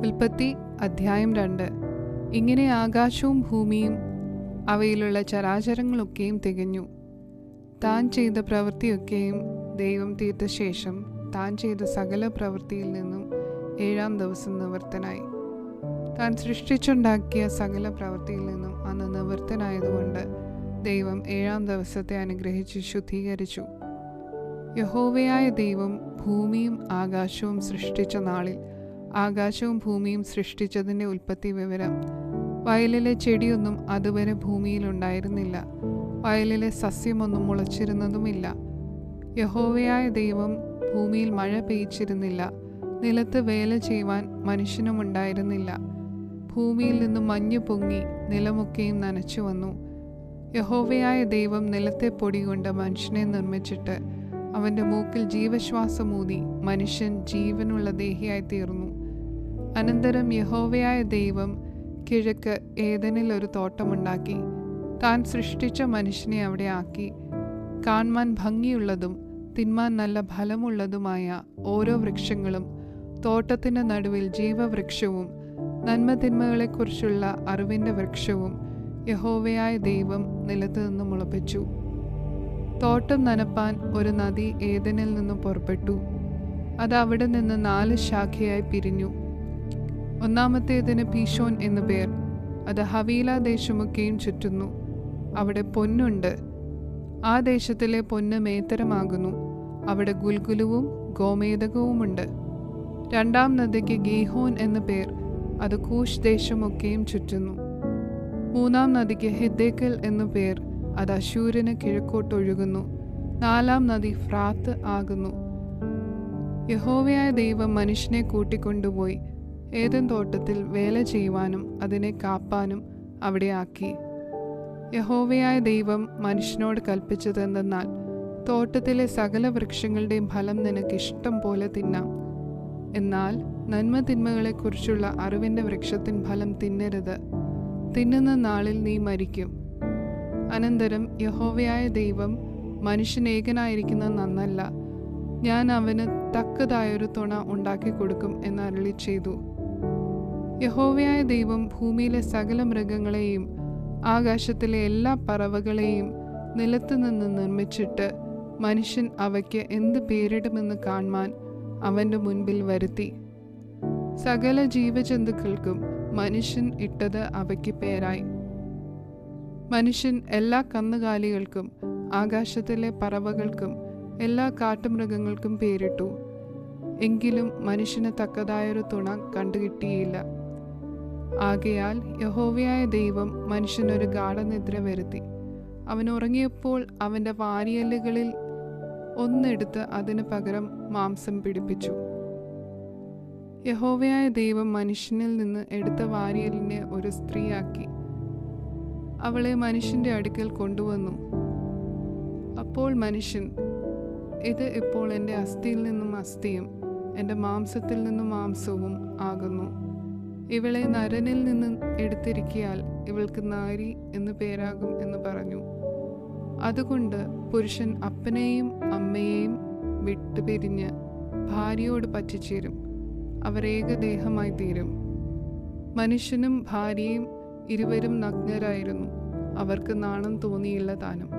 ഉൽപ്പത്തി അധ്യായം 2. ഇങ്ങനെ ആകാശവും ഭൂമിയും അവയിലുള്ള ചരാചരങ്ങളൊക്കെയും തികഞ്ഞു. താൻ ചെയ്ത പ്രവൃത്തിയൊക്കെയും ദൈവം തീർത്ത ശേഷം താൻ ചെയ്ത സകല പ്രവൃത്തിയിൽ നിന്നും 7-ാം ദിവസം നിവൃത്തനായി. താൻ സൃഷ്ടിച്ചുണ്ടാക്കിയ സകല പ്രവൃത്തിയിൽ നിന്നും അന്ന് നിവൃത്തനായതുകൊണ്ട് ദൈവം 7-ാം ദിവസത്തെ അനുഗ്രഹിച്ച് ശുദ്ധീകരിച്ചു. യഹോവയായ ദൈവം ഭൂമിയും ആകാശവും സൃഷ്ടിച്ച നാളിൽ ആകാശവും ഭൂമിയും സൃഷ്ടിച്ചതിൻ്റെ ഉൽപ്പത്തി വിവരം: വയലിലെ ചെടിയൊന്നും അതുവരെ ഭൂമിയിലുണ്ടായിരുന്നില്ല, വയലിലെ സസ്യമൊന്നും മുളച്ചിരുന്നതുമില്ല. യഹോവയായ ദൈവം ഭൂമിയിൽ മഴ പെയ്ച്ചിരുന്നില്ല, നിലത്ത് വേല ചെയ്യുവാൻ മനുഷ്യനുമുണ്ടായിരുന്നില്ല. ഭൂമിയിൽ നിന്നും മഞ്ഞു പൊങ്ങി നിലമൊക്കെയും നനച്ചു വന്നു. യഹോവയായ ദൈവം നിലത്തെ പൊടി കൊണ്ട് മനുഷ്യനെ നിർമ്മിച്ചിട്ട് അവൻ്റെ മൂക്കിൽ ജീവശ്വാസമൂതി മനുഷ്യൻ ജീവനുള്ള ദേഹിയായി തീർന്നു. അനന്തരം യഹോവയായ ദൈവം കിഴക്ക് ഏദനിൽ ഒരു തോട്ടമുണ്ടാക്കി താൻ സൃഷ്ടിച്ച മനുഷ്യനെ അവിടെ ആക്കി. കാൺമാൻ ഭംഗിയുള്ളതും തിന്മാൻ നല്ല ഫലമുള്ളതുമായ ഓരോ വൃക്ഷങ്ങളും തോട്ടത്തിൻ്റെ നടുവിൽ ജീവവൃക്ഷവും നന്മതിന്മകളെക്കുറിച്ചുള്ള അറിവിൻ്റെ വൃക്ഷവും യഹോവയായ ദൈവം നിലത്ത് നിന്ന് മുളപ്പിച്ചു. തോട്ടം നനപ്പാൻ ഒരു നദി ഏദനിൽ നിന്ന് പുറപ്പെട്ടു. അത് അവിടെ നിന്ന് 4 ശാഖയായി പിരിഞ്ഞു. ഒന്നാമത്തേതിന് പീശോൻ എന്നു പേർ. അത് ഹവീല ദേശമൊക്കെയും ചുറ്റുന്നു. അവിടെ പൊന്നുണ്ട്. ആ ദേശത്തിലെ പൊന്ന് മേത്തരമാകുന്നു. അവിടെ ഗുൽഗുലുവും ഗോമേദകവുമുണ്ട്. 2-ാം നദിക്ക് ഗീഹോൻ എന്നു പേർ. അത് കൂശ് ദേശമൊക്കെയും ചുറ്റുന്നു. 3-ാം നദിക്ക് ഹിദ്ദേക്കൽ എന്നു പേർ. അത് അശൂരിന് കിഴക്കോട്ടൊഴുകുന്നു. 4-ാം നദി ഫ്രാത്ത് ആകുന്നു. യഹോവയായ ദൈവം മനുഷ്യനെ കൂട്ടിക്കൊണ്ടുപോയി ഏദൻ തോട്ടത്തിൽ വേല ചെയ്യുവാനും അതിനെ കാപ്പാനും അവിടെ ആക്കി. യഹോവയായ ദൈവം മനുഷ്യനോട് കൽപ്പിച്ചതെന്തെന്നാൽ: തോട്ടത്തിലെ സകല വൃക്ഷങ്ങളുടെയും ഫലം നിനക്ക് ഇഷ്ടം പോലെ തിന്നാം, എന്നാൽ നന്മതിന്മകളെക്കുറിച്ചുള്ള അറിവിൻ്റെ വൃക്ഷത്തിൻ ഫലം തിന്നരുത്. തിന്നുന്ന നാളിൽ നീ മരിക്കും. അനന്തരം യഹോവയായ ദൈവം: മനുഷ്യൻ ഏകനായിരിക്കുന്നത് നന്നല്ല, ഞാൻ അവന് തക്കതായൊരു തുണ ഉണ്ടാക്കി കൊടുക്കും എന്ന് അരുളി ചെയ്തു. യഹോവയായ ദൈവം ഭൂമിയിലെ സകല മൃഗങ്ങളെയും ആകാശത്തിലെ എല്ലാ പറവകളെയും നിലത്തു നിന്ന് നിർമ്മിച്ചിട്ട് മനുഷ്യൻ അവയ്ക്ക് എന്ത് പേരിടുമെന്ന് കാൺമാൻ അവൻ്റെ മുൻപിൽ വരുത്തി. സകല ജീവജന്തുക്കൾക്കും മനുഷ്യൻ ഇട്ടത് അവയ്ക്ക് പേരായി. മനുഷ്യൻ എല്ലാ കന്നുകാലികൾക്കും ആകാശത്തിലെ പറവകൾക്കും എല്ലാ കാട്ടുമൃഗങ്ങൾക്കും പേരിട്ടു. എങ്കിലും മനുഷ്യന് തക്കതായൊരു തുണ കണ്ടുകിട്ടിയില്ല. ആകയാൽ യഹോവയായ ദൈവം മനുഷ്യനൊരു ഗാഢനിദ്ര വരുത്തി. അവൻ ഉറങ്ങിയപ്പോൾ അവൻ്റെ വാരിയെല്ലുകളിൽ ഒന്നെടുത്ത് അതിന് പകരം മാംസം പിടിപ്പിച്ചു. യഹോവയായ ദൈവം മനുഷ്യനിൽ നിന്ന് എടുത്ത വാരിയെല്ലിനെ ഒരു സ്ത്രീയാക്കി അവളെ മനുഷ്യൻ്റെ അടുക്കൽ കൊണ്ടുവന്നു. അപ്പോൾ മനുഷ്യൻ: ഇത് ഇപ്പോൾ എൻ്റെ അസ്ഥിയിൽ നിന്നും അസ്ഥിയും എൻ്റെ മാംസത്തിൽ നിന്നും മാംസവും ആകുന്നു. ഇവളെ നരനിൽ നിന്ന് എടുത്തിരിക്കിയാൽ ഇവൾക്ക് നാരി എന്നു പേരാകും എന്ന് പറഞ്ഞു. അതുകൊണ്ട് പുരുഷൻ അപ്പനെയും അമ്മയെയും വിട്ടുപിരിഞ്ഞ് ഭാര്യയോട് പറ്റിച്ചേരും, അവർ ഏകദേഹമായി തീരും. മനുഷ്യനും ഭാര്യയും ഇരുവരും നഗ്നരായിരുന്നു, അവർക്ക് നാണം തോന്നിയില്ല താനും.